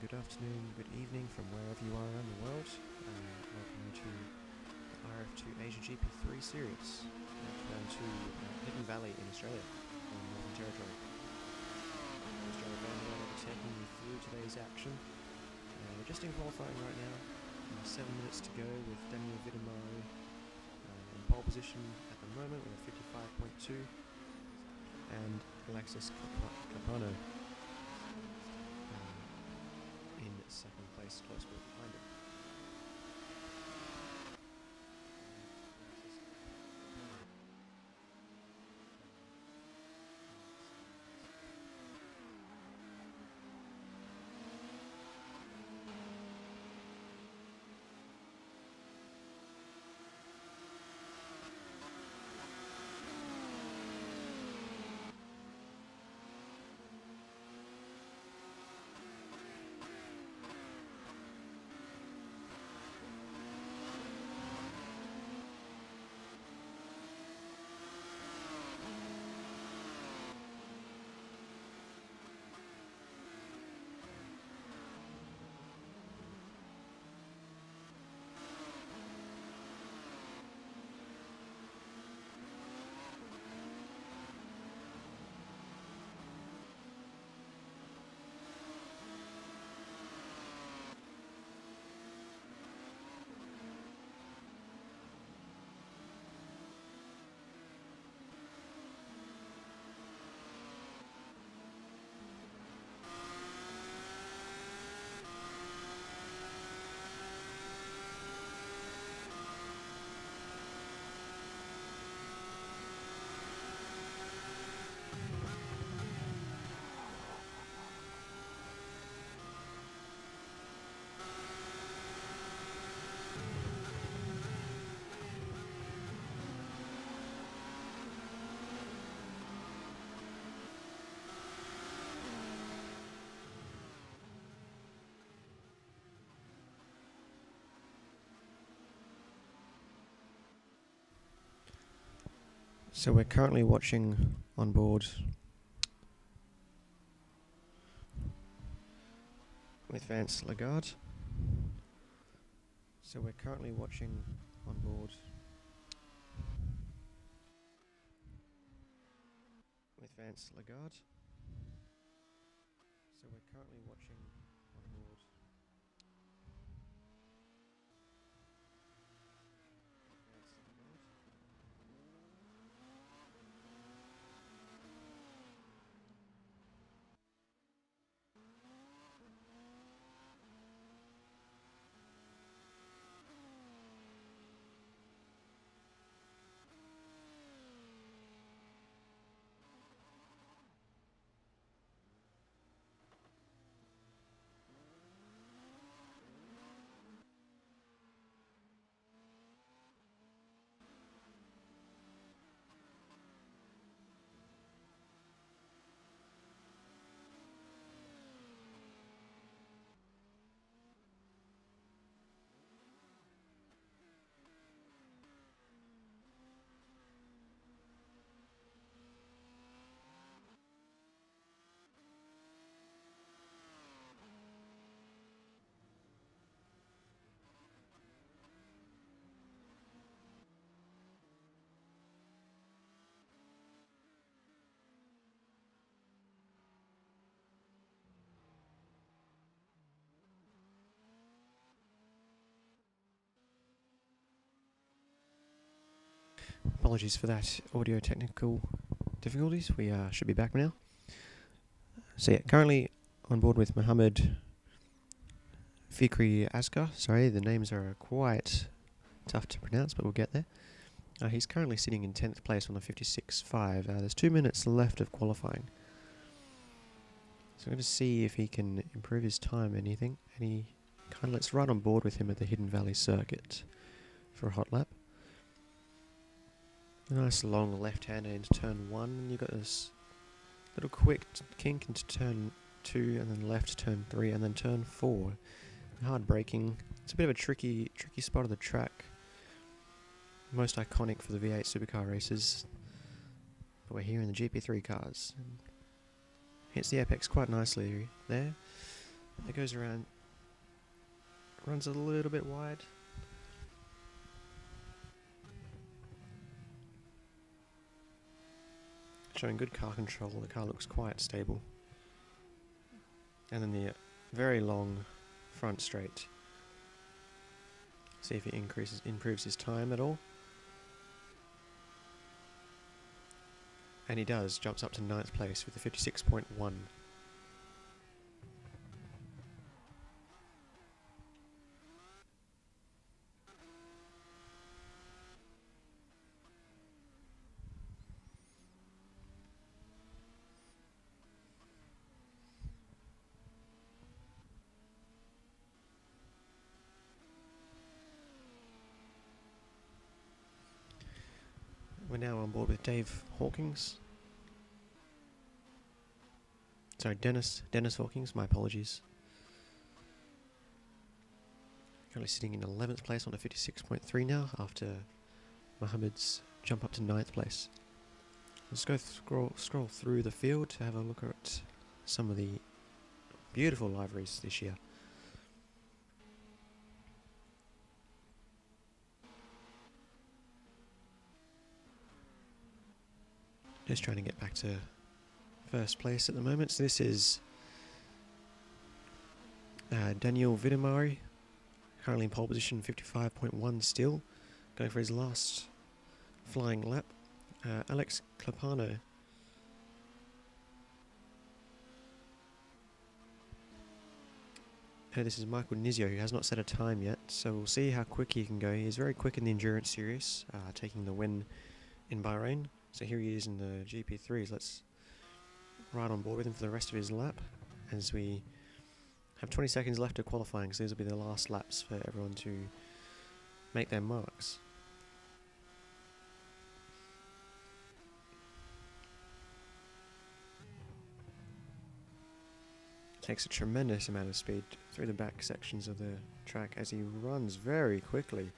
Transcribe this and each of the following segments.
good afternoon, good evening from wherever you are around the world. Welcome to the rF2 Asia GP3 series, down to Hidden Valley in Australia, on Northern Territory. Australia Band will be taking you through today's action. We're just in qualifying right now, 7 minutes to go with Daniel Vidamari in pole position at the moment with a 55.2, and Alexis Capano in second place, close behind him. So we're currently watching on board with Vance Lagarde. So we're currently watching on board with Vance Lagarde. So we're currently watching on board with Vance Lagarde. Apologies for that audio technical difficulties. We should be back now. So yeah, currently on board with Mohammed Fikri Asghar. Sorry, the names are quite tough to pronounce, but we'll get there. He's currently sitting in 10th place on the 56.5. There's 2 minutes left of qualifying. So I'm going to see if he can improve his time anything. And he kind of lets right on board with him at the Hidden Valley circuit for a hot lap. A nice long left-hander into turn 1, and you've got this little quick kink into turn 2, and then left turn 3, and then turn 4. Hard braking. It's a bit of a tricky spot of the track. Most iconic for the V8 supercar races. But we're here in the GP3 cars. Hits the apex quite nicely there. It goes around, runs a little bit wide. Showing good car control, the car looks quite stable. And then the very long front straight. See if he improves his time at all. And he does, jumps up to 9th place with a 56.1. We're now on board with Dave Hawkins. Sorry, Dennis Hawkins, my apologies. Currently sitting in 11th place on a 56.3 now after Mohammed's jump up to 9th place. Let's go scroll through the field to have a look at some of the beautiful liveries this year. Just trying to get back to first place at the moment. So this is Daniel Vidamari, currently in pole position, 55.1 still, going for his last flying lap. Alex Clapano this is Michael Nizio, who has not set a time yet, so we'll see how quick he can go. He is very quick in the Endurance Series, taking the win in Bahrain. So here he is in the GP3s. Let's ride on board with him for the rest of his lap as we have 20 seconds left of qualifying, so these will be the last laps for everyone to make their marks. Takes a tremendous amount of speed through the back sections of the track as he runs very quickly.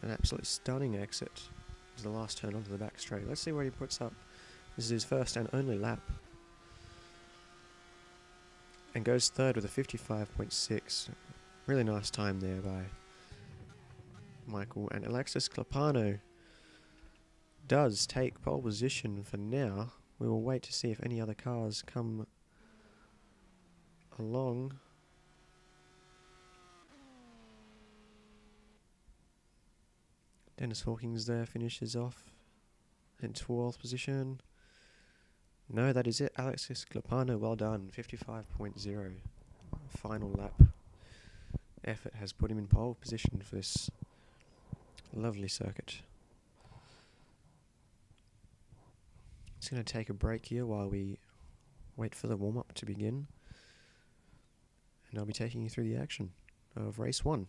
An absolutely stunning exit is the last turn onto the back straight. Let's see what he puts up. This is his first and only lap. And goes third with a 55.6. Really nice time there by Michael. And Alexis Clapano does take pole position for now. We will wait to see if any other cars come along. Dennis Hawkins there finishes off in 12th position. No, that is it. Alexis Clapano, well done. 55.0. Final lap effort has put him in pole position for this lovely circuit. Just going to take a break here while we wait for the warm-up to begin. And I'll be taking you through the action of race 1.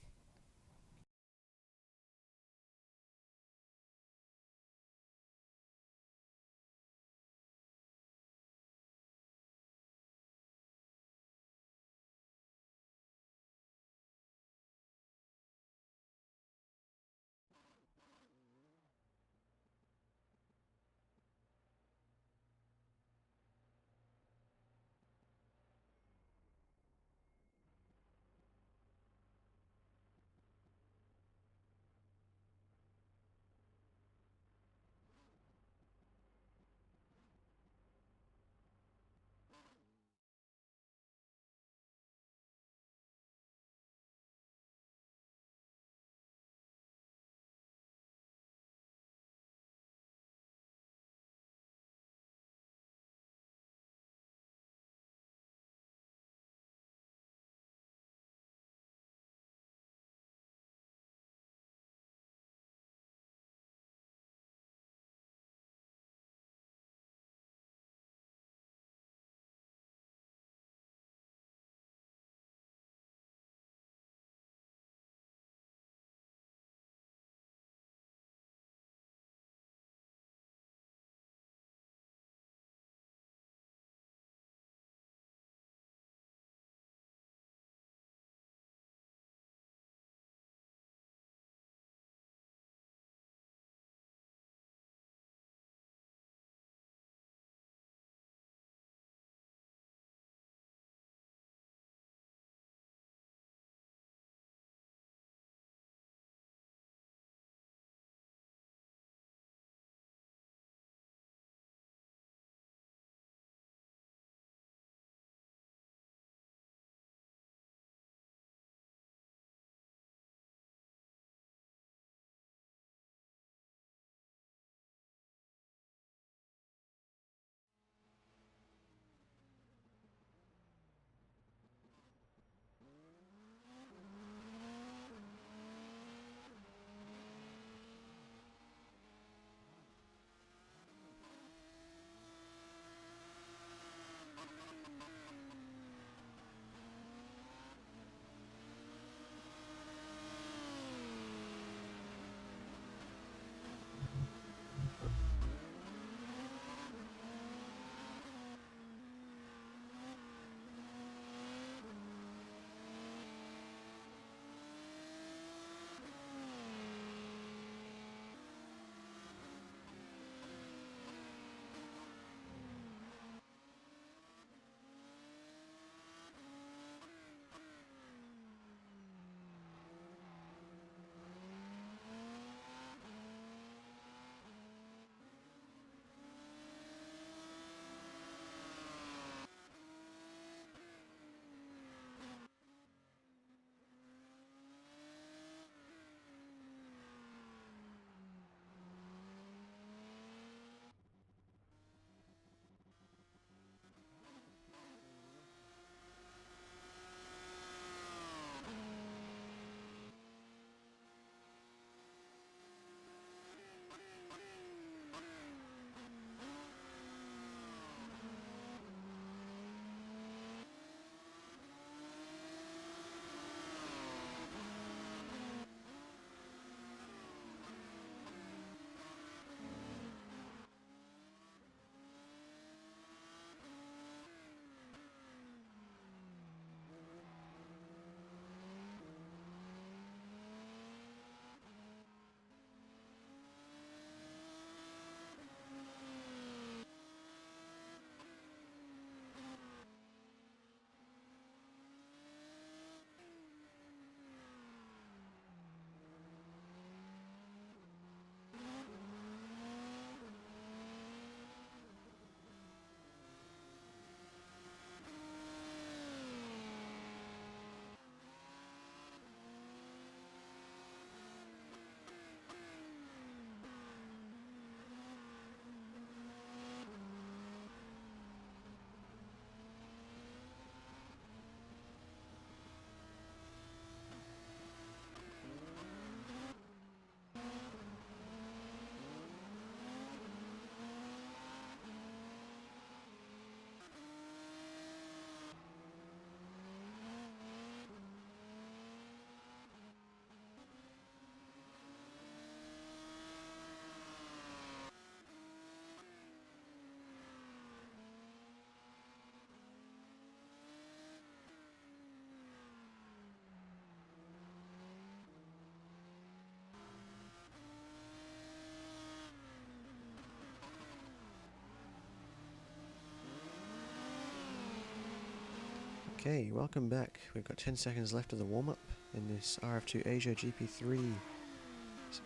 Okay, welcome back. We've got 10 seconds left of the warm-up in this rF2 Asia GP3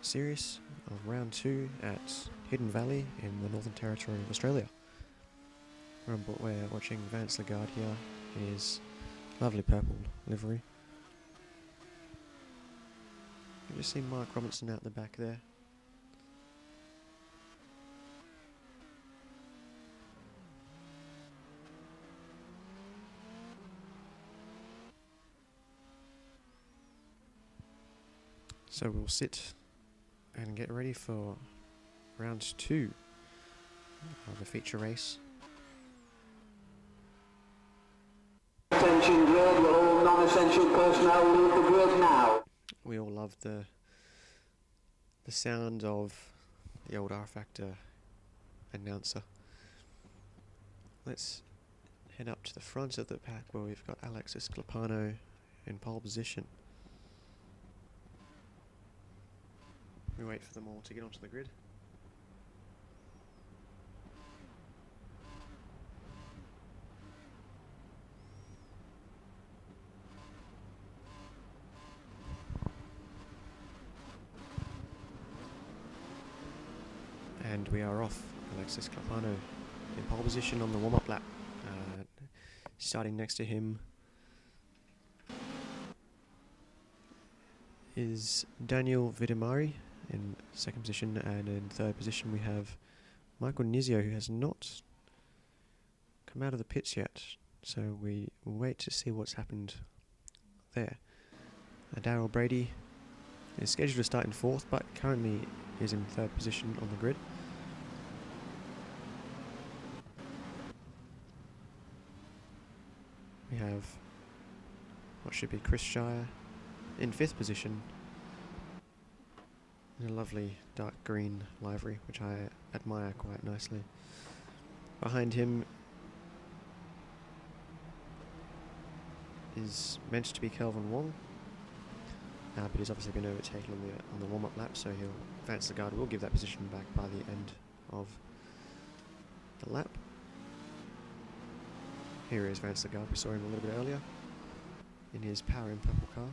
series of round 2 at Hidden Valley in the Northern Territory of Australia. We're watching Vance Lagarde here in his lovely purple livery. You just see Mark Robinson out the back there. So we'll sit and get ready for round 2 of the feature race. Attention grid, will all non-essential personnel leave the grid now? We all love the sound of the old R-Factor announcer. Let's head up to the front of the pack where we've got Alexis Clapano in pole position. We wait for them all to get onto the grid. And we are off. Alexis Clapano in pole position on the warm-up lap. Starting next to him is Daniel Vidimari in second position, and in third position we have Michael Nizio, who has not come out of the pits yet, so we will wait to see what's happened there. Daryl Brady is scheduled to start in fourth, but currently is in third position on the grid. We have what should be Chris Shire in fifth position in a lovely dark green livery, which I admire quite nicely. Behind him is meant to be Kelvin Wong, but he's obviously been overtaken on the warm-up lap, so Vance Lagarde will give that position back by the end of the lap. Here is Vance Lagarde. We saw him a little bit earlier in his power and purple car.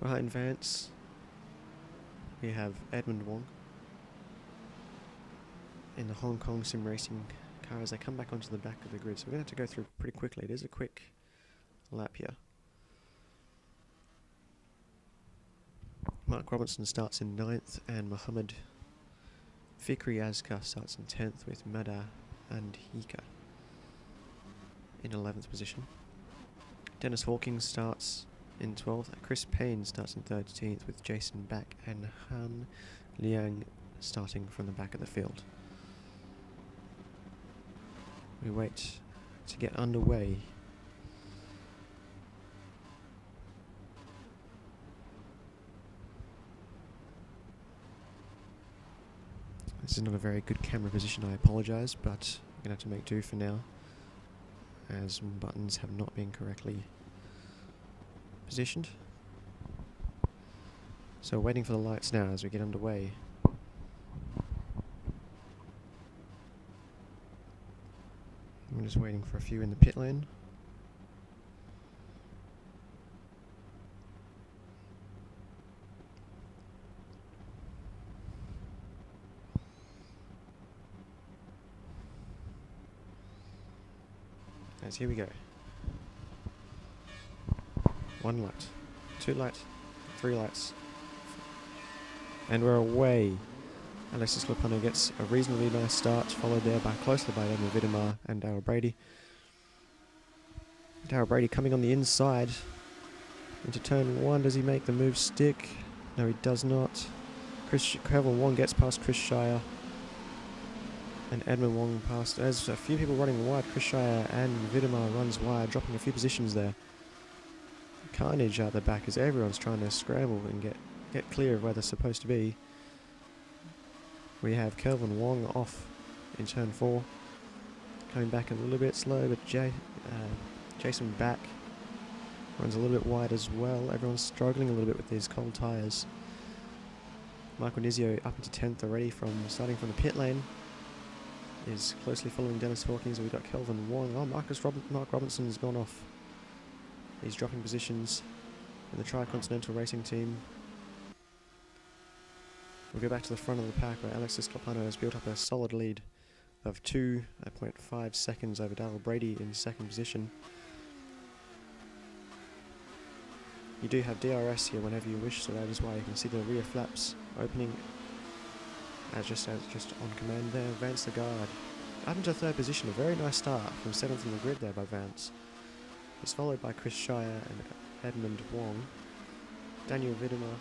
Behind Vance, we have Edmund Wong in the Hong Kong sim racing car as they come back onto the back of the grid. So we're going to have to go through pretty quickly. It is a quick lap here. Mark Robinson starts in 9th, and Mohammed Fikri Azkar starts in 10th, with Mada and Hika in 11th position. Dennis Hawkins starts in 12th. Chris Payne starts in 13th, with Jason Back and Han Liang starting from the back of the field. We wait to get underway. This is not a very good camera position, I apologise, but I'm going to have to make do for now, as buttons have not been correctly positioned. So waiting for the lights now as we get underway. I'm just waiting for a few in the pit lane. As here we go. 1 light, 2 lights, 3 lights, and we're away. Alexis Clapano gets a reasonably nice start, followed there closely by Edmund Vidimar and Daryl Brady. Daryl Brady coming on the inside into turn 1. Does he make the move stick? No, he does not. Kelvin Wong gets past Chris Shire, and Edmund Wong past. There's a few people running wide. Chris Shire and Vidimar runs wide, dropping a few positions there. Carnage out the back as everyone's trying to scramble and get clear of where they're supposed to be. We have Kelvin Wong off in turn 4, coming back a little bit slow, but Jason Back runs a little bit wide as well. Everyone's struggling a little bit with these cold tyres. Michael Nizio up into 10th already starting from the pit lane. Is closely following Dennis Hawkins. We've got Kelvin Wong. Oh, Mark Robinson's gone off. He's dropping positions in the Tri-Continental Racing Team. We'll go back to the front of the pack where Alexis Clopano has built up a solid lead of 2.5 seconds over Darryl Brady in second position. You do have DRS here whenever you wish, so that is why you can see the rear flaps opening as just on command there. Vance Lagarde up into third position, a very nice start from 7th on the grid there by Vance. He's followed by Chris Shire and Edmund Wong. Daniel Widmer,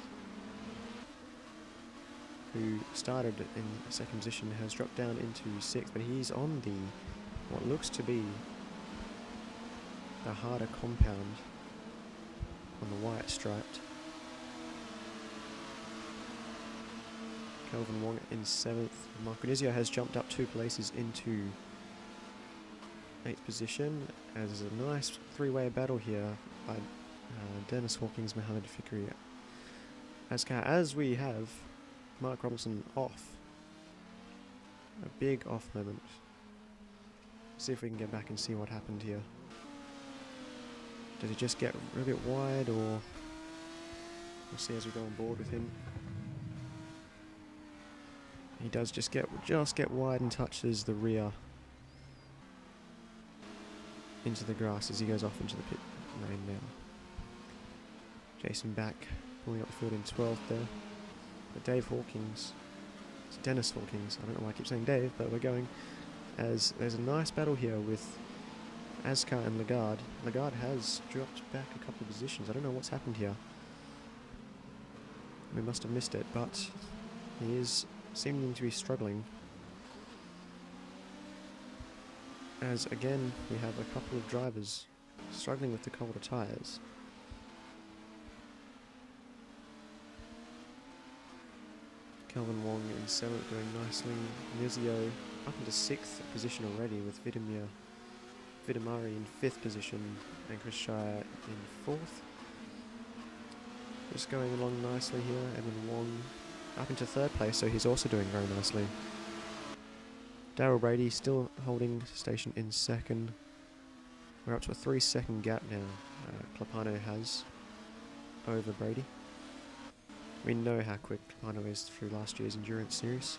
who started in second position, has dropped down into 6th, but he's on what looks to be the harder compound on the white striped. Kelvin Wong in 7th. Marco Nizio has jumped up 2 places into 8th position, as there's a nice three-way battle here by Dennis Hawkins, Mohamed Fikri, as we have Mark Robinson off. A big off moment. See if we can get back and see what happened here. Did he just get a bit wide, or we'll see as we go on board with him. He does just get wide and touches the rear into the grass as he goes off into the pit lane now. Jason Back pulling up the field in 12th there. But Dave Hawkins, it's Dennis Hawkins, I don't know why I keep saying Dave, but we're going as there's a nice battle here with Ascar and Lagarde. Lagarde has dropped back a couple of positions. I don't know what's happened here. We must have missed it, but he is seeming to be struggling. As again, we have a couple of drivers struggling with the colder tyres. Kelvin Wong in 7th doing nicely. Nizio up into 6th position already with Vidamari in 5th position and Chris Shire in 4th. Just going along nicely here. Evan Wong up into 3rd place, so he's also doing very nicely. Darryl Brady still holding station in 2nd. We're up to a 3-second gap now. Clopano has over Brady. We know how quick Clopano is through last year's Endurance Series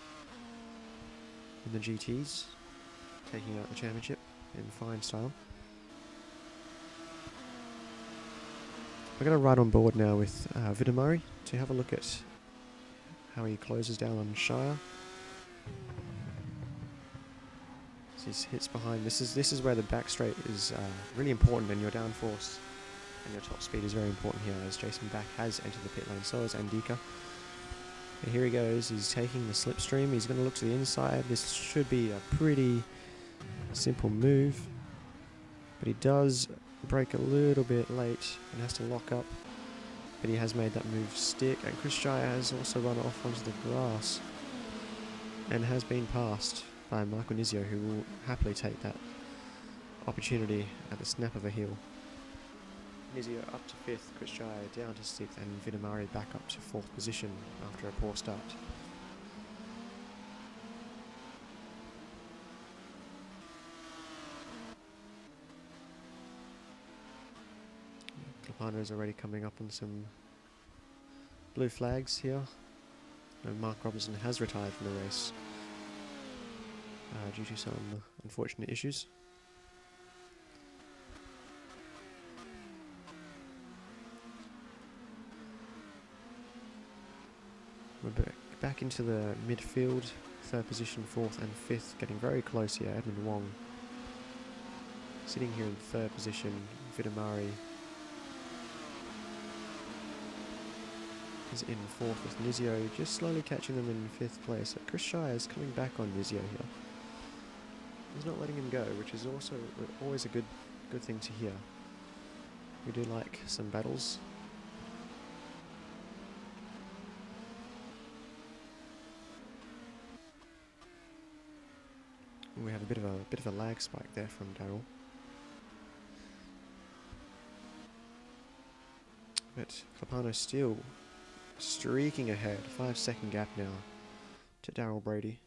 in the GTs, taking out the championship in fine style. We're going to ride on board now with Vidamari to have a look at how he closes down on Shire. His hits behind. This is where the back straight is really important, and your downforce and your top speed is very important here, as Jason Back has entered the pit lane. So has Andika. And here he goes. He's taking the slipstream. He's going to look to the inside. This should be a pretty simple move, but he does break a little bit late and has to lock up. But he has made that move stick, and Chris Shire has also run off onto the grass and has been passed by Michael Nizio, who will happily take that opportunity at the snap of a heel. Nizio up to 5th, Chris Shire down to 6th, and Vidamari back up to 4th position after a poor start. Clopano is already coming up on some blue flags here, and Mark Robinson has retired from the race due to some unfortunate issues. We're back into the midfield, 3rd position, 4th and 5th, getting very close here. Edmund Wong sitting here in 3rd position. Vidamari is in 4th with Nizio, just slowly catching them in 5th place. Chris Shire is coming back on Nizio here. He's not letting him go, which is also always a good thing to hear. We do like some battles. We have a bit of a lag spike there from Darryl. But Clopano still streaking ahead. 5-second gap now to Daryl Brady.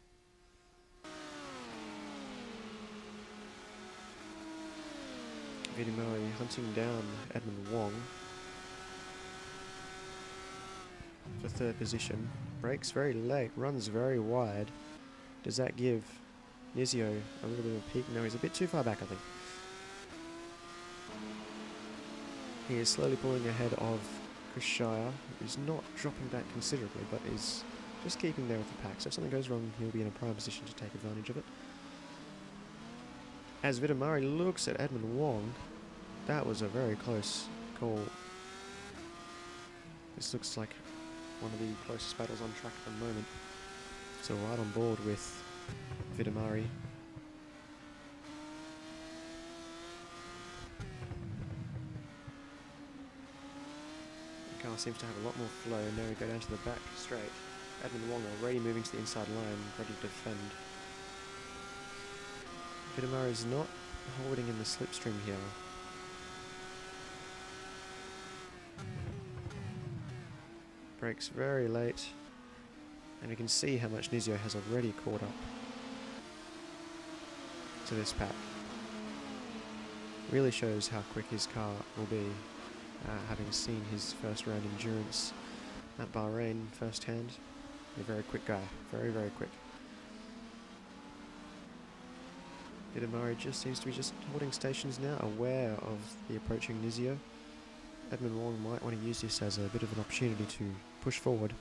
Vidimari hunting down Edmund Wong for third position. Brakes very late, runs very wide. Does that give Nizio a little bit of a peak? No, he's a bit too far back, I think. He is slowly pulling ahead of Chris Shire, who's not dropping back considerably, but is just keeping there with the pack. So if something goes wrong, he'll be in a prime position to take advantage of it. As Vidimari looks at Edmund Wong, that was a very close call. This looks like one of the closest battles on track at the moment. So right on board with Vidimari. The car seems to have a lot more flow. Now we go down to the back straight. Edmund Wong already moving to the inside line, ready to defend. Vidimari is not holding in the slipstream here. Brakes very late, and we can see how much Nizio has already caught up to this pack. Really shows how quick his car will be, having seen his first round endurance at Bahrain firsthand. A very quick guy, very, very quick. Vidimari just seems to be just holding stations now, aware of the approaching Nizio. Edmund Wong might want to use this as a bit of an opportunity to push forward.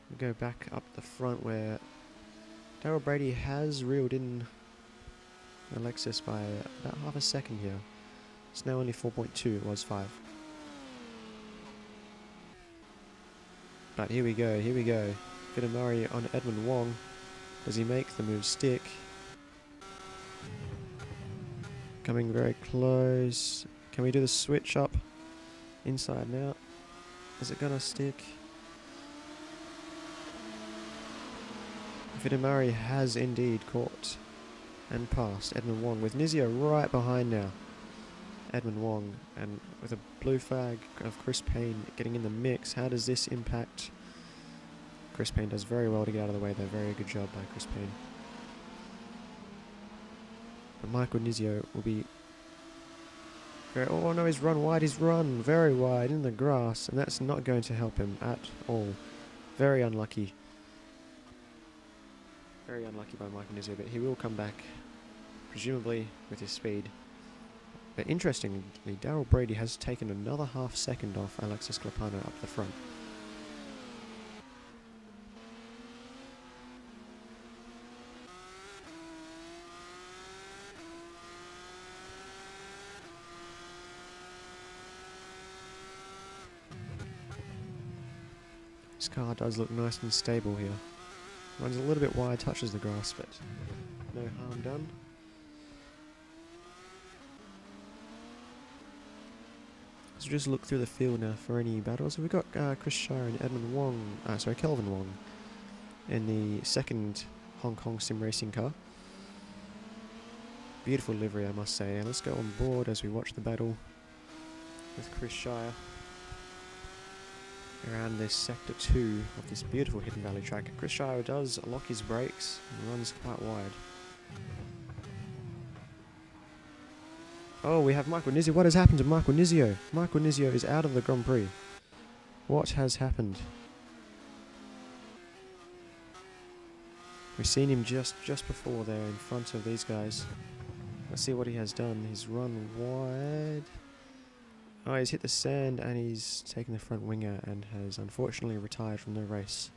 We go back up the front where Daryl Brady has reeled in Alexis by about half a second here. It's now only 4.2, it was 5. But here we go, here we go. Vidimari on Edmund Wong. Does he make the move stick? Coming very close. Can we do the switch up? Inside and out. Is it gonna stick? Vidimari has indeed caught and passed Edmund Wong with Nizio right behind now. Edmund Wong, and with a blue flag of Chris Payne getting in the mix. How does this impact? Chris Payne does very well to get out of the way there. Very good job by Chris Payne. But Michael Nizio will be very... Oh no, he's run wide. He's run very wide in the grass, and that's not going to help him at all. Very unlucky. Very unlucky by Michael Nizio, but he will come back, presumably with his speed. But interestingly, Daryl Brady has taken another half second off Alexis Clapano up the front. This car does look nice and stable here. Runs a little bit wide, touches the grass, but no harm done. So just look through the field now for any battles. So we've got Chris Shire and Edmund Wong, Kelvin Wong in the second Hong Kong sim racing car. Beautiful livery, I must say. And let's go on board as we watch the battle with Chris Shire around this sector 2 of this beautiful Hidden Valley track. Chris Shire does lock his brakes and runs quite wide. Oh, we have Michael Nizio. What has happened to Michael Nizio? Michael Nizio is out of the Grand Prix. What has happened? We've seen him just before there in front of these guys. Let's see what he has done. He's run wide. Oh, he's hit the sand and he's taken the front winger and has unfortunately retired from the race.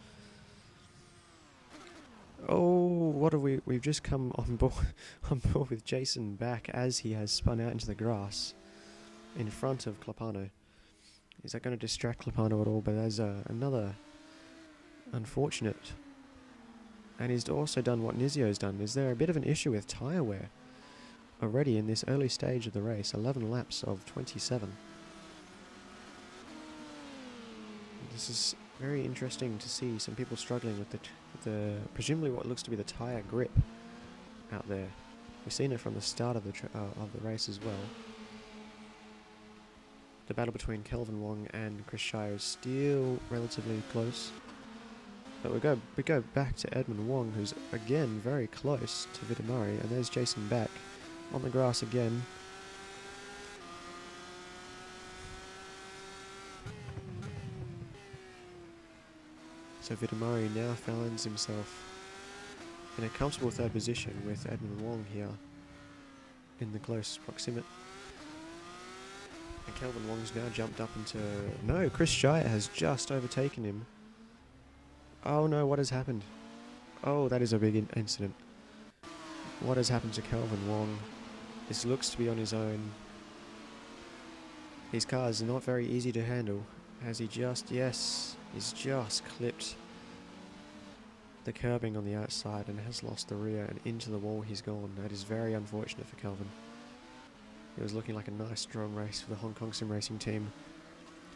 Oh, what have we've just come on board with Jason back as he has spun out into the grass in front of Clapano. Is that going to distract Clapano at all? But there's another unfortunate. And he's also done what Nizio's done. Is there a bit of an issue with tyre wear already in this early stage of the race? 11 laps of 27. This is very interesting to see some people struggling with the presumably what looks to be the tyre grip out there. We've seen it from the start of the race as well. The battle between Kelvin Wong and Chris Shire is still relatively close. But we go back to Edmund Wong, who's again very close to Vitamari, and there's Jason back on the grass again. So Vitamari now finds himself in a comfortable third position with Edmund Wong here in the close proximity. And Kelvin Wong's now jumped up into... No, Chris Shire has just overtaken him. Oh no, what has happened? Oh, that is a big incident. What has happened to Kelvin Wong? This looks to be on his own. His car is not very easy to handle. Has he just... Yes, he's just clipped the curbing on the outside and has lost the rear, and into the wall he's gone. That is very unfortunate for Kelvin. It was looking like a nice strong race for the Hong Kong Sim Racing team.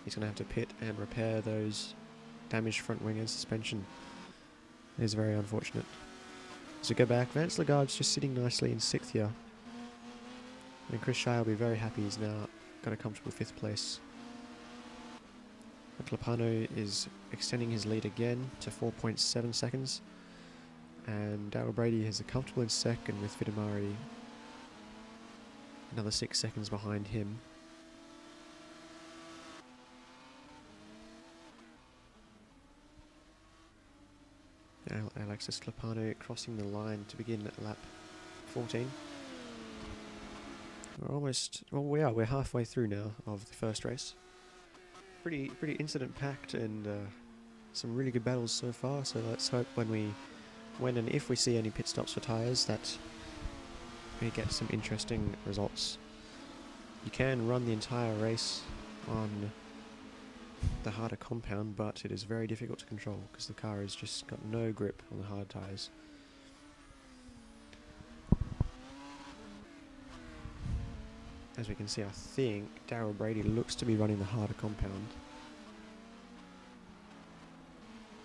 He's going to have to pit and repair those damaged front wing and suspension. It is very unfortunate. So go back, Vance Lagarde's just sitting nicely in 6th here. And Chris Shire will be very happy he's now got a comfortable 5th place. Clapano is extending his lead again to 4.7 seconds. And Darryl Brady has a comfortable in 2nd with Vitamari another 6 seconds behind him. Alexis Clapano crossing the line to begin at lap 14. We're almost... Well, we're halfway through now of the first race. Pretty incident packed, and some really good battles so far. So let's hope when and if we see any pit stops for tyres, that we get some interesting results. You can run the entire race on the harder compound, but it is very difficult to control because the car has just got no grip on the hard tyres. As we can see, I think Darryl Brady looks to be running the harder compound.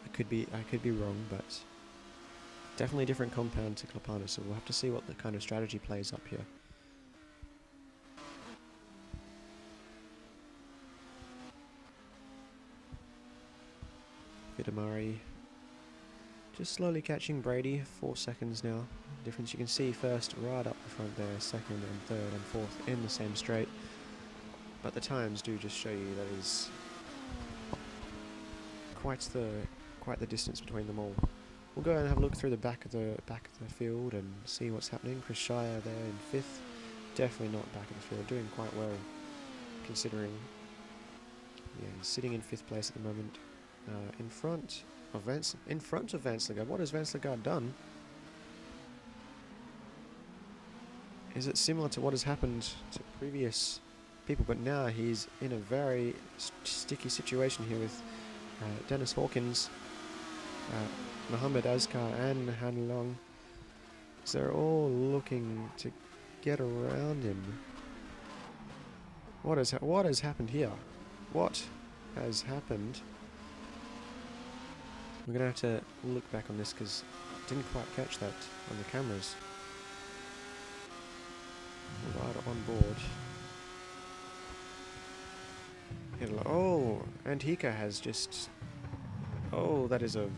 I could be wrong, but definitely a different compound to Clapano, so we'll have to see what the kind of strategy plays up here. Vitamari just slowly catching Brady, 4 seconds now. Difference you can see first right up the front there, 2nd and 3rd and 4th in the same straight. But the times do just show you that is quite the distance between them all. We'll go and have a look through the back of the field and see what's happening. Chris Shire there in 5th, definitely not back of the field, doing quite well considering. Yeah, he's sitting in 5th place at the moment. In front of Vance Lagarde. What has Vance Lagarde done? Is it similar to what has happened to previous people? But now he's in a very sticky situation here with Dennis Hawkins, Mohammed Azkar and Han Long. So they're all looking to get around him. What has happened here? What has happened? We're going to have to look back on this because I didn't quite catch that on the cameras. Right on board. Oh, Antika has just... Oh, that is a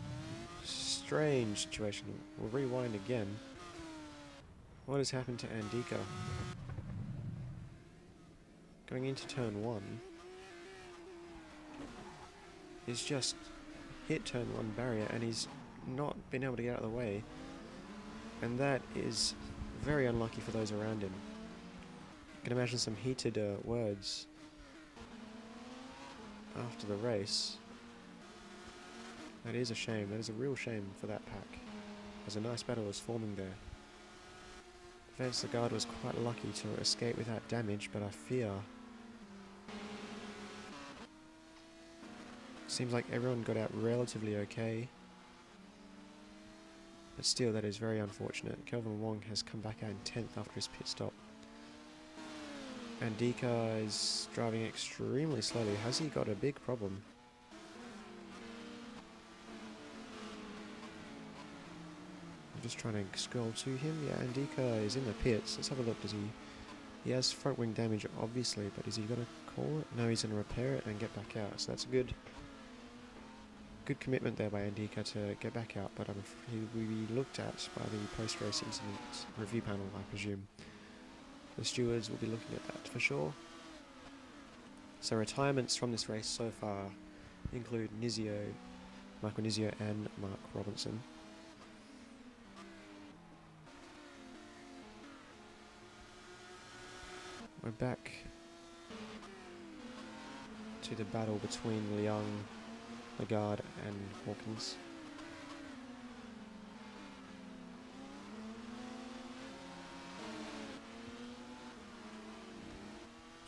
strange situation. We'll rewind again. What has happened to Andika? Going into turn 1. He's just hit turn 1 barrier and he's not been able to get out of the way. And that is very unlucky for those around him. I can imagine some heated words after the race. That is a shame. That is a real shame for that pack, as a nice battle was forming there. Vance Lagarde was quite lucky to escape without damage, but I fear... Seems like everyone got out relatively okay. But still, that is very unfortunate. Kelvin Wong has come back out in 10th after his pit stop. Andika is driving extremely slowly. Has he got a big problem? I'm just trying to scroll to him. Yeah, Andika is in the pits. Let's have a look. Does He has front wing damage, obviously, but is he going to call it? No, he's going to repair it and get back out. So that's a good commitment there by Andika to get back out, but he will be looked at by the post-race incident review panel, I presume. The stewards will be looking at that for sure. So retirements from this race so far include Michael Nizio and Mark Robinson. We're back to the battle between Leung, Lagarde and Hawkins.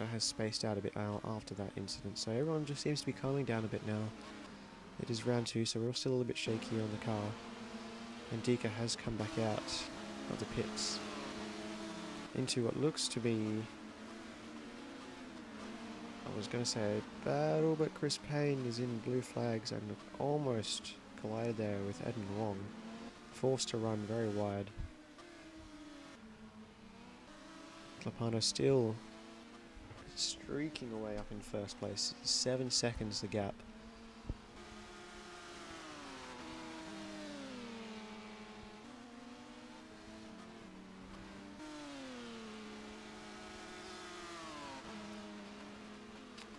That has spaced out a bit after that incident, so everyone just seems to be calming down a bit now. It is round 2, so we're still a little bit shaky on the car. And Dika has come back out of the pits into what looks to be, I was going to say a battle, but Chris Payne is in blue flags and almost collided there with Edmund Wong, forced to run very wide. Clapano still streaking away up in first place, 7 seconds the gap.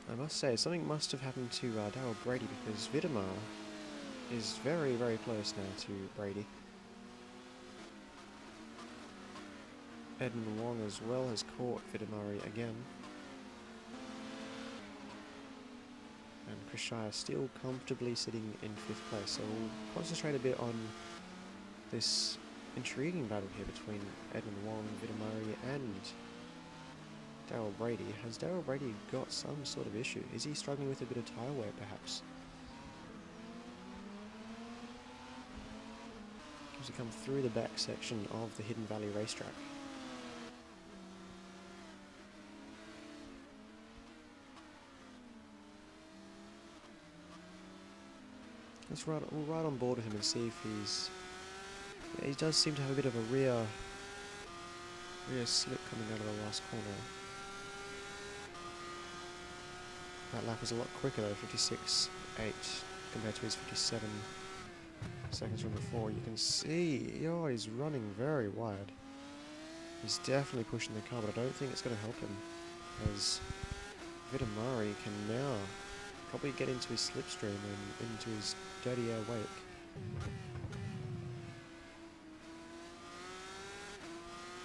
I must say, something must have happened to Darryl Brady, because Videmar is very, very close now to Brady. Edmund Wong as well has caught Videmari again. And Chris Shire still comfortably sitting in 5th place, so we'll concentrate a bit on this intriguing battle here between Edmund Wong, Videmari and Darryl Brady. Has Darryl Brady got some sort of issue? Is he struggling with a bit of tyre wear, perhaps? As we come through the back section of the Hidden Valley racetrack. We'll ride on board with him and see if he's... Yeah, he does seem to have a bit of a rear slip coming out of the last corner. That lap was a lot quicker though, 56.8 compared to his 57 seconds from before. You can see, oh, he's running very wide. He's definitely pushing the car, but I don't think it's going to help him, as Videmari can now probably get into his slipstream and into his dirty air wake.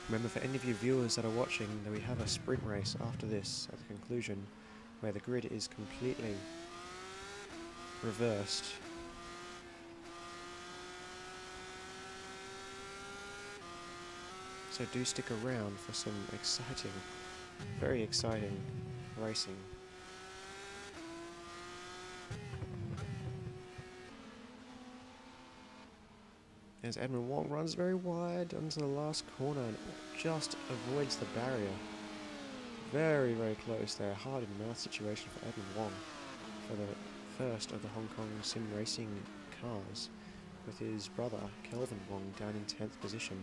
Remember, for any of you viewers that are watching, that we have a sprint race after this at the conclusion, where the grid is completely reversed. So do stick around for some exciting, very exciting racing. As Edmund Wong runs very wide onto the last corner and just avoids the barrier. Very, very close there. Hard in mouth situation for Edmund Wong for the first of the Hong Kong sim racing cars, with his brother Kelvin Wong down in 10th position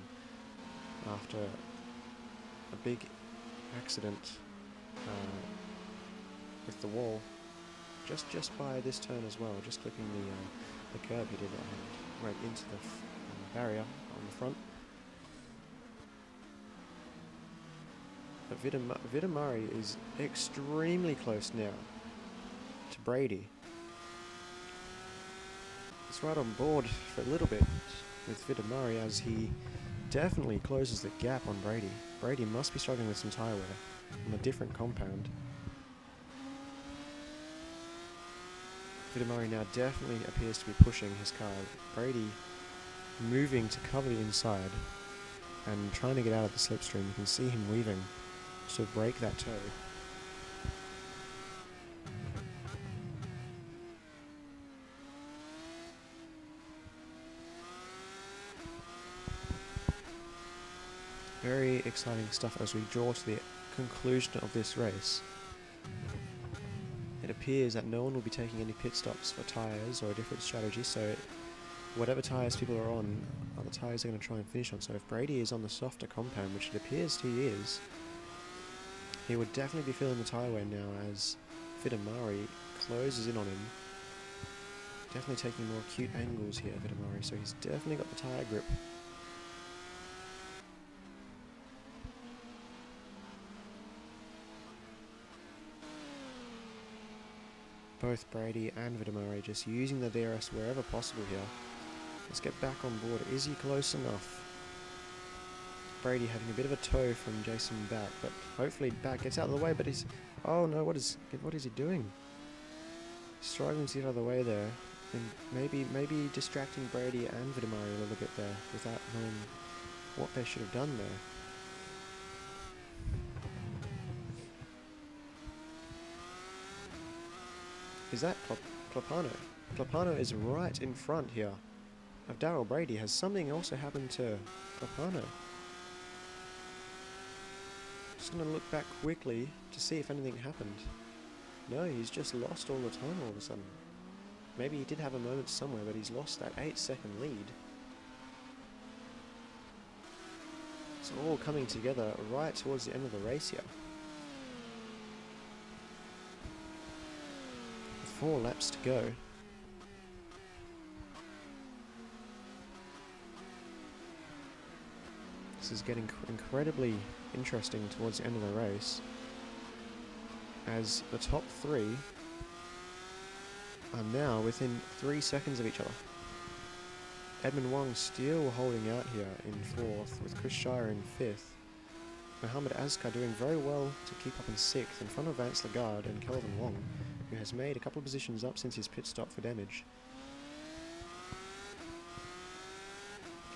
after a big accident with the wall just by this turn as well, just clipping the curb he did and went into the barrier on the front. But Videmari is extremely close now to Brady. He's right on board for a little bit with Videmari, as he definitely closes the gap on Brady. Brady must be struggling with some tyre wear on a different compound. Videmari now definitely appears to be pushing his car. Brady moving to cover the inside and trying to get out of the slipstream. You can see him weaving to break that toe. Very exciting stuff as we draw to the conclusion of this race. It appears that no one will be taking any pit stops for tyres or a different strategy, so whatever tyres people are on are the tyres they're going to try and finish on. So if Brady is on the softer compound, which it appears he is, He would definitely be feeling the tyre wear now as Vitamari closes in on him. Definitely taking more acute angles here, Vitamari, so he's definitely got the tyre grip. Both Brady and Vitamari just using the DRS wherever possible here. Let's get back on board. Is he close enough? Brady having a bit of a tow from Jason back, but hopefully back gets out of the way, but he's... Oh no, what is he doing? Struggling to get out of the way there. And maybe distracting Brady and Vitamari a little bit there without knowing what they should have done there. Is that Clopano? Clopano is right in front here of Darryl Brady. Has something also happened to Clopano? Just going to look back quickly to see if anything happened. No, he's just lost all the time all of a sudden. Maybe he did have a moment somewhere, but he's lost that 8-second lead. It's all coming together right towards the end of the race here. With 4 laps to go. This is getting incredibly interesting towards the end of the race, as the top 3 are now within 3 seconds of each other. Edmund Wong still holding out here in 4th, with Chris Shire in 5th. Mohamed Azkar doing very well to keep up in 6th, in front of Vance Lagarde and Kelvin Wong, who has made a couple of positions up since his pit stop for damage.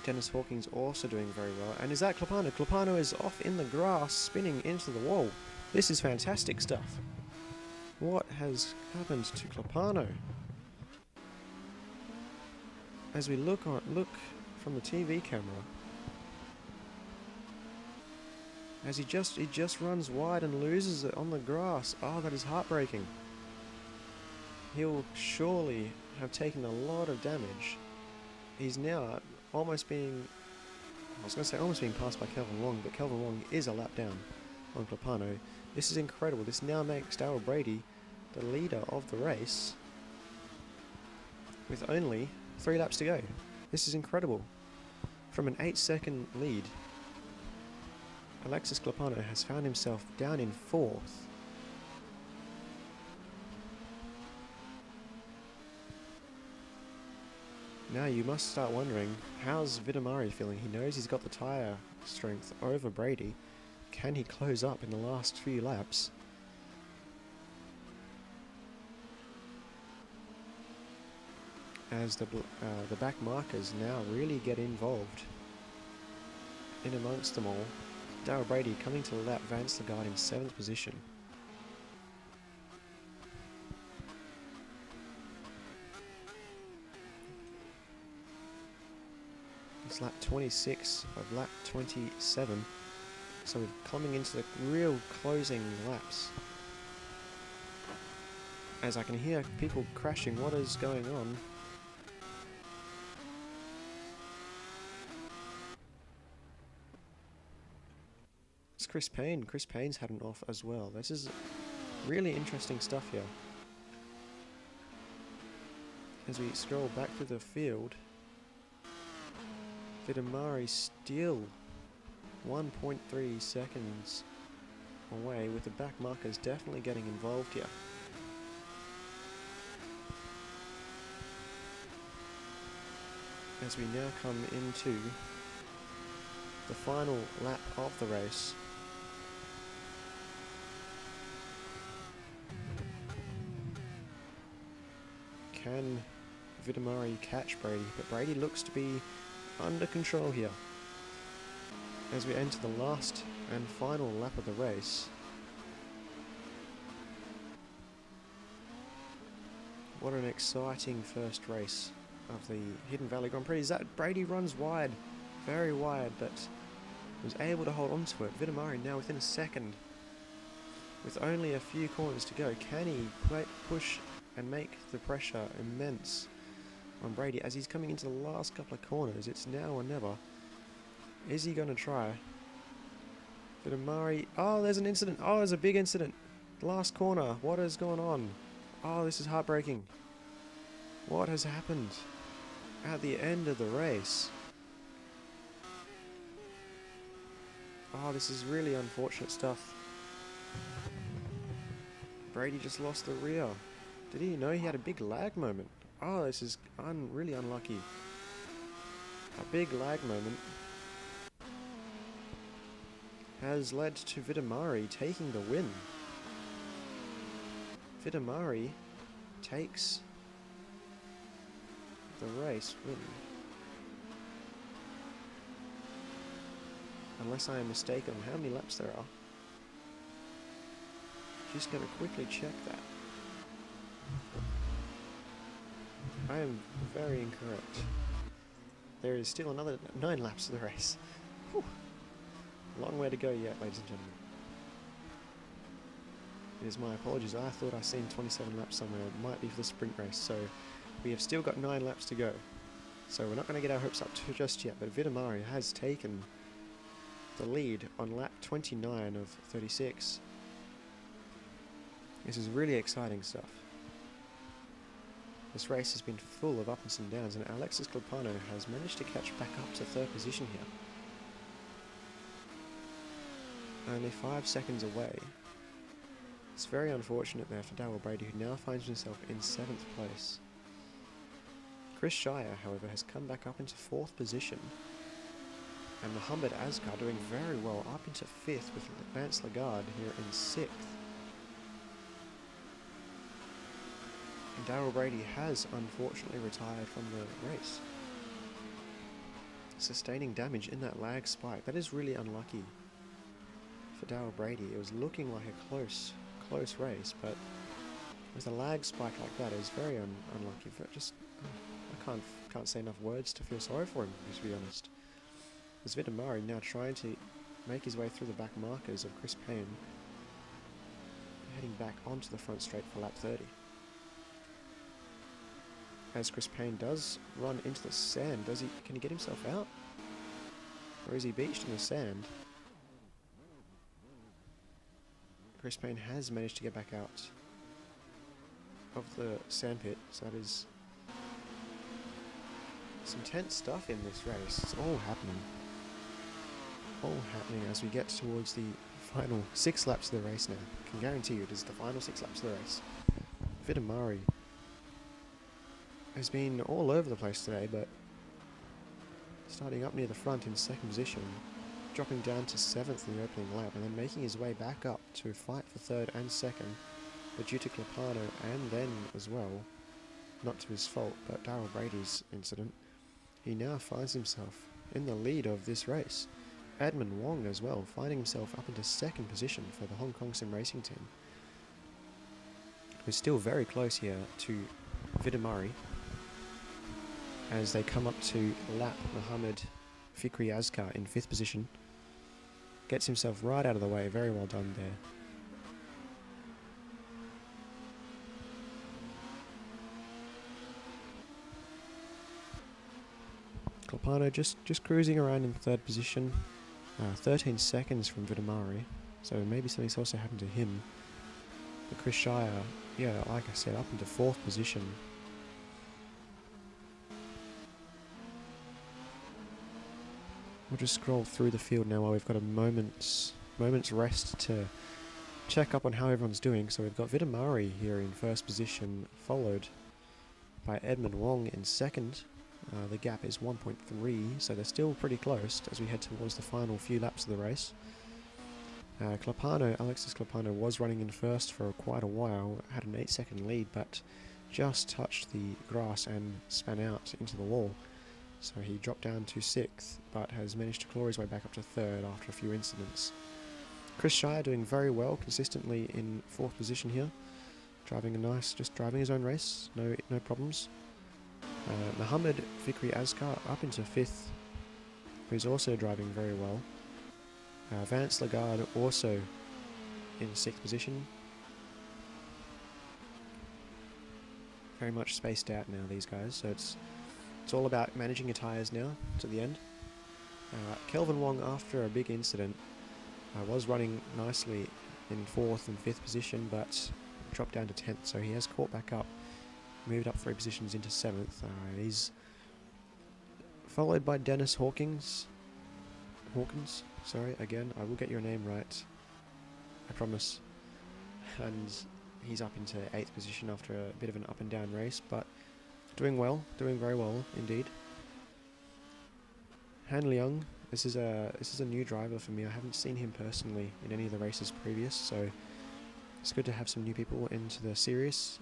Dennis Hawkins also doing very well. And is that Clopano? Clopano is off in the grass, spinning into the wall. This is fantastic stuff. What has happened to Clopano? As we look from the TV camera, as he just runs wide and loses it on the grass. Oh, that is heartbreaking. He'll surely have taken a lot of damage. He's now almost being passed by Kelvin Wong, but Kelvin Wong is a lap down on Clopano. This is incredible. This now makes Darryl Brady the leader of the race with only 3 laps to go. This is incredible. From an 8-second lead, Alexis Clopano has found himself down in 4th. Now you must start wondering, how's Vitamari feeling? He knows he's got the tyre strength over Brady. Can he close up in the last few laps? As the back markers now really get involved in amongst them all. Darryl Brady coming to lap Vance Lagarde in 7th position. It's lap 26 of lap 27. So we're coming into the real closing laps. As I can hear people crashing, what is going on? It's Chris Payne. Chris Payne's had an off as well. This is really interesting stuff here. As we scroll back through the field, Vitamari still 1.3 seconds away, with the back markers definitely getting involved here. As we now come into the final lap of the race. Can Vitamari catch Brady? But Brady looks to be under control here. As we enter the last and final lap of the race. What an exciting first race of the Hidden Valley Grand Prix. Is that Brady runs wide, very wide, but was able to hold on to it. Vitamari now within a second, with only a few corners to go. Can he push and make the pressure immense on Brady as he's coming into the last couple of corners? It's now or never. Is he going to try? Vidamari. Oh, there's an incident. Oh, there's a big incident. Last corner. What is going on? Oh, this is heartbreaking. What has happened at the end of the race? Oh, this is really unfortunate stuff. Brady just lost the rear. Did he know he had a big lag moment? Oh, this is really unlucky. A big lag moment has led to Vidamari taking the win. Vidamari takes the race win. Unless I am mistaken on how many laps there are. Just going to quickly check that. I am very incorrect. There is still another 9 laps of the race. Whew. Long way to go yet, ladies and gentlemen. It is my apologies. I thought I seen 27 laps somewhere. It might be for the sprint race. So we have still got 9 laps to go. So we're not going to get our hopes up just yet. But Vidamari has taken the lead on lap 29 of 36. This is really exciting stuff. This race has been full of ups and downs, and Alexis Clopano has managed to catch back up to 3rd position here. Only 5 seconds away. It's very unfortunate there for Darryl Brady, who now finds himself in 7th place. Chris Shire, however, has come back up into 4th position, and Mohamed Asghar doing very well up into 5th with Vance Lagarde here in 6th. And Darryl Brady has unfortunately retired from the race, sustaining damage in that lag spike. That is really unlucky for Darryl Brady. It was looking like a close race, but with a lag spike like that, it's very unlucky. I can't say enough words to feel sorry for him, to be honest. As Vidamari now trying to make his way through the back markers of Chris Payne, heading back onto the front straight for lap 30. As Chris Payne does run into the sand, can he get himself out? Or is he beached in the sand? Chris Payne has managed to get back out of the sandpit, so that is some tense stuff in this race. It's all happening. All happening as we get towards the final 6 laps of the race now. I can guarantee you it is the final 6 laps of the race. Vidamari has been all over the place today, but starting up near the front in 2nd position, dropping down to 7th in the opening lap, and then making his way back up to fight for 3rd and 2nd, but due to Clopano and then as well, not to his fault, but Darryl Brady's incident, he now finds himself in the lead of this race. Edmund Wong as well, finding himself up into 2nd position for the Hong Kong Sim Racing team. We're still very close here to Vidamari as they come up to lap Mohamed Fikri Asghar in 5th position. Gets himself right out of the way. Very well done there. Clopano just cruising around in 3rd position. 13 seconds from Vidamari. So maybe something's also happened to him. But Chris Shire, yeah, like I said, up into 4th position. We'll just scroll through the field now while we've got a moment's rest to check up on how everyone's doing. So we've got Vidamari here in 1st position, followed by Edmund Wong in 2nd. The gap is 1.3, so they're still pretty close as we head towards the final few laps of the race. Alexis Clopano was running in 1st for quite a while, had an 8-second lead, but just touched the grass and span out into the wall. So he dropped down to 6th, but has managed to claw his way back up to 3rd after a few incidents. Chris Shire doing very well, consistently in 4th position here. Just driving his own race, no problems. Mohamed Fikri Asghar up into 5th, who's also driving very well. Vance Lagarde also in 6th position. Very much spaced out now, these guys, so it's all about managing your tyres now to the end. Kelvin Wong, after a big incident, Was running nicely in 4th and 5th position, but dropped down to 10th, so he has caught back up, moved up 3 positions into 7th. He's followed by Dennis Hawkins, sorry, again, I will get your name right, I promise. And he's up into 8th position after a bit of an up and down race, but doing well, doing very well indeed. Han Leung, this is a new driver for me. I haven't seen him personally in any of the races previous, so it's good to have some new people into the series,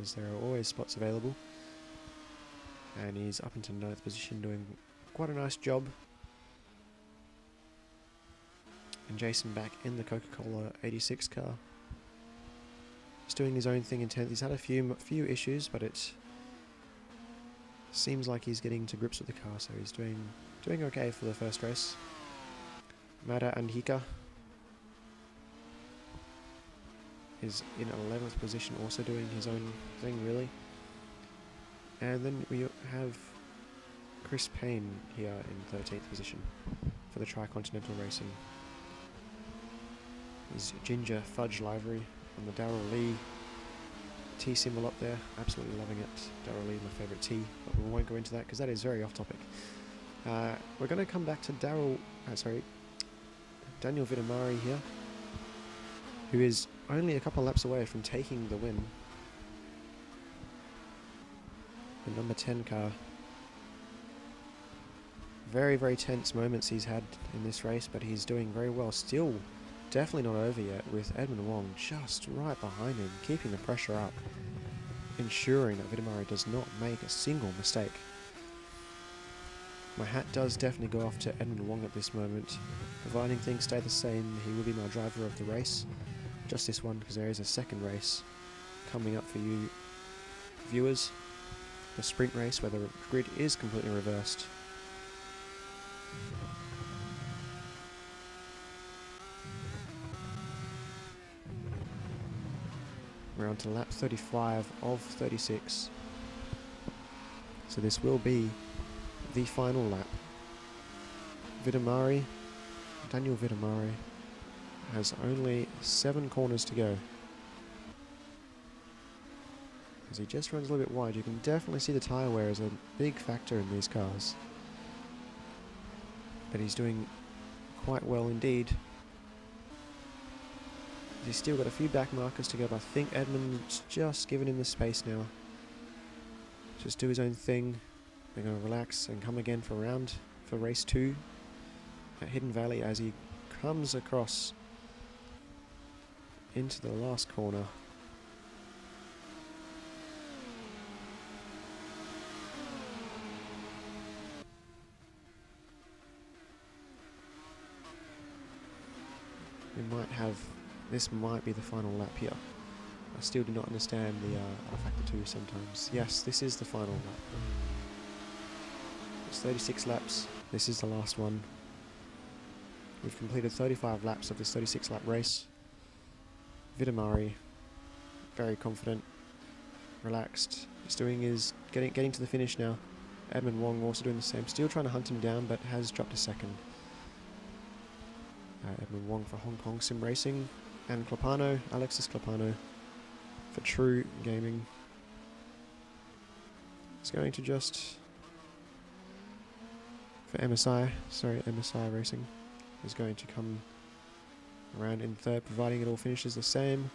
as there are always spots available. And he's up into 9th position, doing quite a nice job. And Jason back in the Coca-Cola 86 car. He's doing his own thing in 10th. He's had a few issues, but it seems like he's getting to grips with the car, so he's doing okay for the first race. Mada Andhika is in 11th position, also doing his own thing really. And then we have Chris Payne here in 13th position for the Tri-Continental Racing. His ginger fudge livery on the Darrell Lee T symbol up there, absolutely loving it. Darrell Lee, my favourite T, but we won't go into that because that is very off topic. We're going to come back to Daniel Vitamari here, who is only a couple of laps away from taking the win. The number 10 car. Very, very tense moments he's had in this race, but he's doing very well. Still definitely not over yet, with Edmund Wong just right behind him, keeping the pressure up, ensuring that Vitamari does not make a single mistake. My hat does definitely go off to Edmund Wong at this moment. Providing things stay the same, he will be my driver of the race. Just this one, because there is a second race coming up for you viewers. The sprint race, where the grid is completely reversed. We're on to lap 35 of 36. So this will be the final lap. Daniel Vitamari has only 7 corners to go. As he just runs a little bit wide, you can definitely see the tyre wear is a big factor in these cars. But he's doing quite well indeed. He's still got a few back markers to go, but I think Edmund's just given him the space now. Just do his own thing. They're going to relax and come again for race 2 at Hidden Valley as he comes across into the last corner. This might be the final lap here. I still do not understand the factor 2 sometimes. Yes, this is the final lap. It's 36 laps. This is the last one. We've completed 35 laps of this 36 lap race. Vitamari, very confident, relaxed. He's doing his getting to the finish now. Edmund Wong also doing the same. Still trying to hunt him down, but has dropped a second. Edmund Wong for Hong Kong Sim Racing, and Alexis Clapano for True Gaming. It's going to just for MSI Racing is going to come around in third, providing it all finishes the same.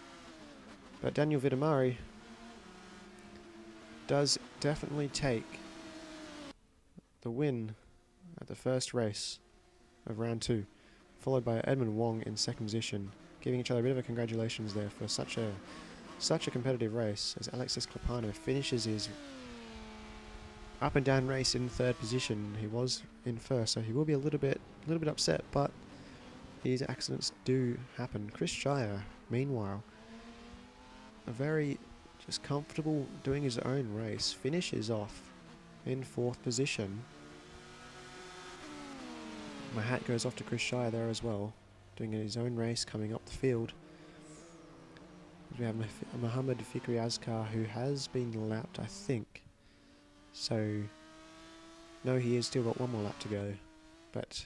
But Daniel Vitamari does definitely take the win at the first race of round 2, followed by Edmund Wong in second position, giving each other a bit of a congratulations there for such a competitive race, as Alexis Clapano finishes his up and down race in third position. He was in first, so he will be a little bit upset, but these accidents do happen. Chris Shire, meanwhile, a very just comfortable doing his own race, finishes off in fourth position. My hat goes off to Chris Shire there as well, doing his own race coming up the field. We have Mohammed Fikri Azkar, who has been lapped, I think. So, no, he has still got one more lap to go, but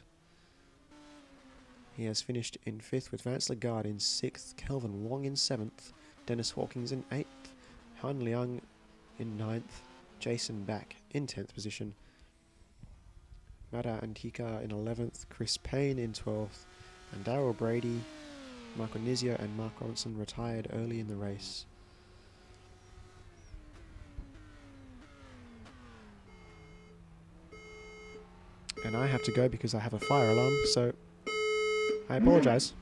He has finished in 5th with Vance Lagarde in 6th, Kelvin Wong in 7th, Dennis Hawkins in 8th, Han Liang in 9th, Jason Back in 10th position, Mada Antika in 11th, Chris Payne in 12th, and Darryl Brady, Michael Nizio and Mark Ronson retired early in the race. And I have to go because I have a fire alarm, so I apologise.